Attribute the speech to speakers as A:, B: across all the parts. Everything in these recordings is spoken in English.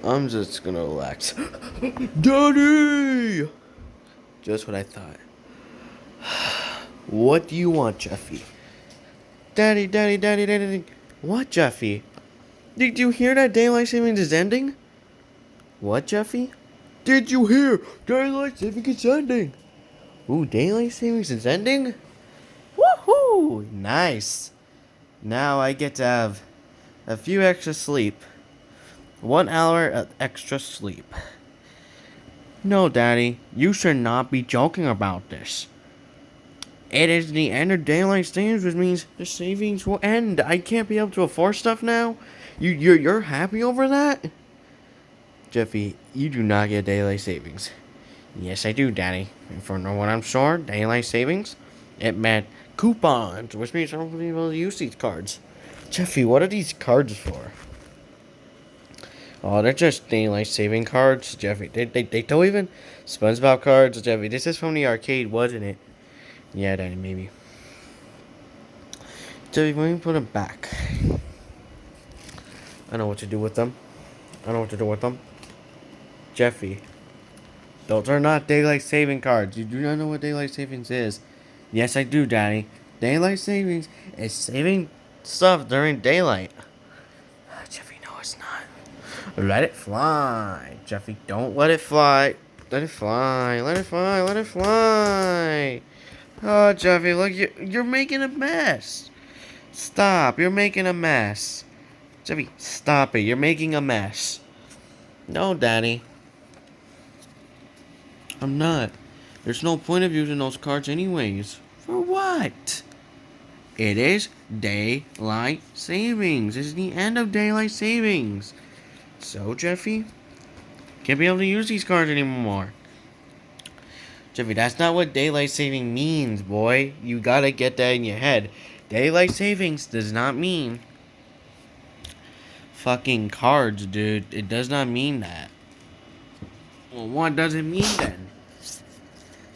A: I'm just gonna relax. Daddy! Just what I thought. What do you want, Jeffy? Daddy, daddy, daddy, daddy, daddy. What, Jeffy? Did you hear that daylight savings is ending? What, Jeffy? Did you hear? Daylight savings is ending. Ooh, daylight savings is ending? Woohoo! Nice. Now I get to have a few extra sleep. 1 hour of extra sleep. No, Daddy, you should not be joking about this. It is the end of daylight savings, which means the savings will end. I can't be able to afford stuff now. You're happy over that? Jeffy, you do not get daylight savings. Yes, I do, Daddy. And for no one I'm sure, daylight savings, it meant coupons, which means I won't be able to use these cards. Jeffy, what are these cards for? Oh, they're just daylight saving cards, Jeffy. They don't even SpongeBob cards, Jeffy. This is from the arcade, wasn't it? Yeah, Daddy, maybe. Jeffy, let me put them back. I know what to do with them. Jeffy, those are not daylight saving cards. You do not know what daylight savings is. Yes, I do, Daddy. Daylight savings is saving stuff during daylight. Jeffy, no, it's not. Let it fly. Jeffy, don't let it fly. Let it fly. Let it fly. Let it fly. Oh, Jeffy, look, you're making a mess. Stop. You're making a mess. Jeffy, stop it. You're making a mess. No, Daddy. I'm not. There's no point of using those cards anyways. For what? It is daylight savings. It's the end of daylight savings. So, Jeffy, can't be able to use these cards anymore. Jeffy, that's not what daylight saving means, boy. You gotta get that in your head. Daylight savings does not mean fucking cards, dude. It does not mean that. Well, what does it mean then?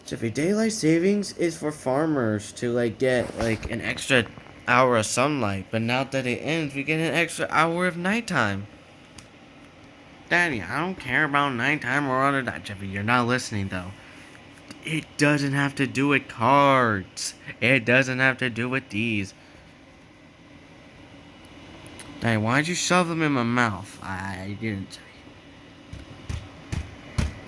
A: Jeffy, daylight savings is for farmers to get an extra hour of sunlight, but now that it ends, we get an extra hour of nighttime. Daddy, I don't care about nighttime or other that, Jeffy. You're not listening though. It doesn't have to do with cards. It doesn't have to do with these. Daddy, why'd you shove them in my mouth? I didn't.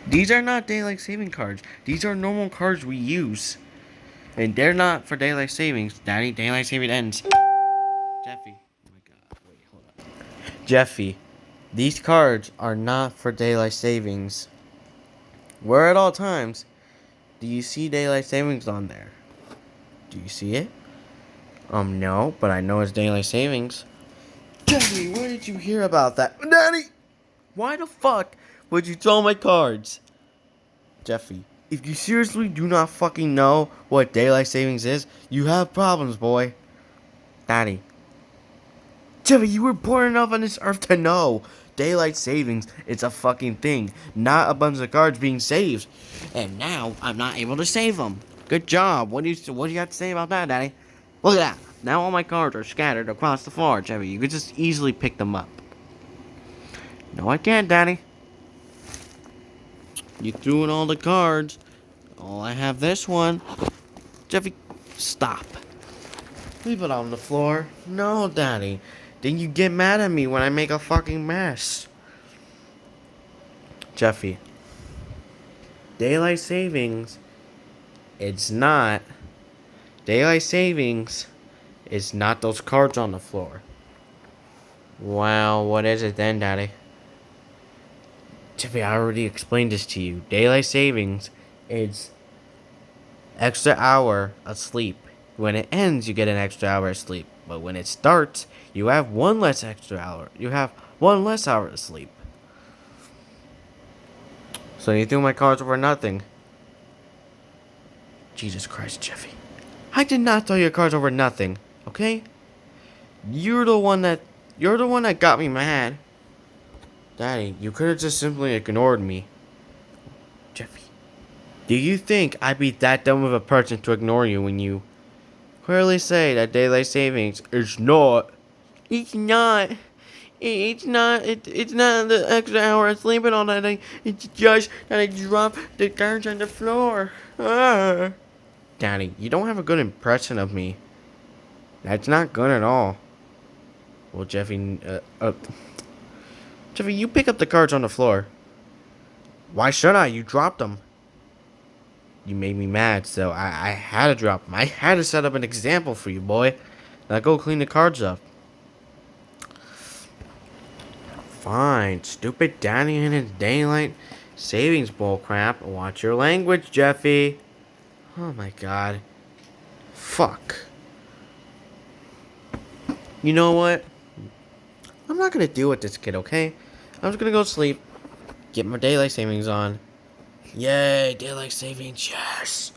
A: These are not daylight saving cards. These are normal cards we use. And they're not for daylight savings. Daddy, daylight saving ends. Jeffy. Oh my god. Wait, hold up. Jeffy, these cards are not for daylight savings. Where at all times do you see daylight savings on there? Do you see it? No, but I know it's daylight savings. Jeffy, where did you hear about that? Daddy! Why the fuck would you throw my cards? Jeffy, if you seriously do not fucking know what daylight savings is, you have problems, boy. Daddy. Jeffy, you were born enough on this earth to know. Daylight savings, it's a fucking thing, not a bunch of cards being saved. And now, I'm not able to save them. Good job. What do you have to say about that, Daddy? Look at that. Now all my cards are scattered across the floor, Jeffy. You could just easily pick them up. No, I can't, Daddy. You threw in all the cards. Oh, I have this one. Jeffy, stop. Leave it on the floor. No, Daddy. Then you get mad at me when I make a fucking mess. Jeffy. Daylight savings. It's not. Daylight savings is not those cards on the floor. Well, what is it then, Daddy? Jeffy, I already explained this to you. Daylight savings is extra hour of sleep. When it ends, you get an extra hour of sleep. But when it starts, you have one less extra hour. You have one less hour of sleep. So you threw my cards over nothing. Jesus Christ, Jeffy. I did not throw your cards over nothing, okay? You're the one that got me mad. Daddy, you could have just simply ignored me. Jeffy, do you think I'd be that dumb of a person to ignore you when you clearly say that daylight savings is not? It's not. It's not the extra hour of sleeping all night. It's just that I dropped the cards on the floor. Ah. Daddy, you don't have a good impression of me. That's not good at all. Well, Jeffy, you pick up the cards on the floor. Why should I? You dropped them. You made me mad, so I had to drop them. I had to set up an example for you, boy. Now go clean the cards up. Fine, stupid Danny and his daylight savings bullcrap. Watch your language, Jeffy. Oh my god. Fuck. You know what? I'm not gonna deal with this kid, okay? I'm just gonna go sleep, get my daylight savings on. Yay, daylight savings, yes!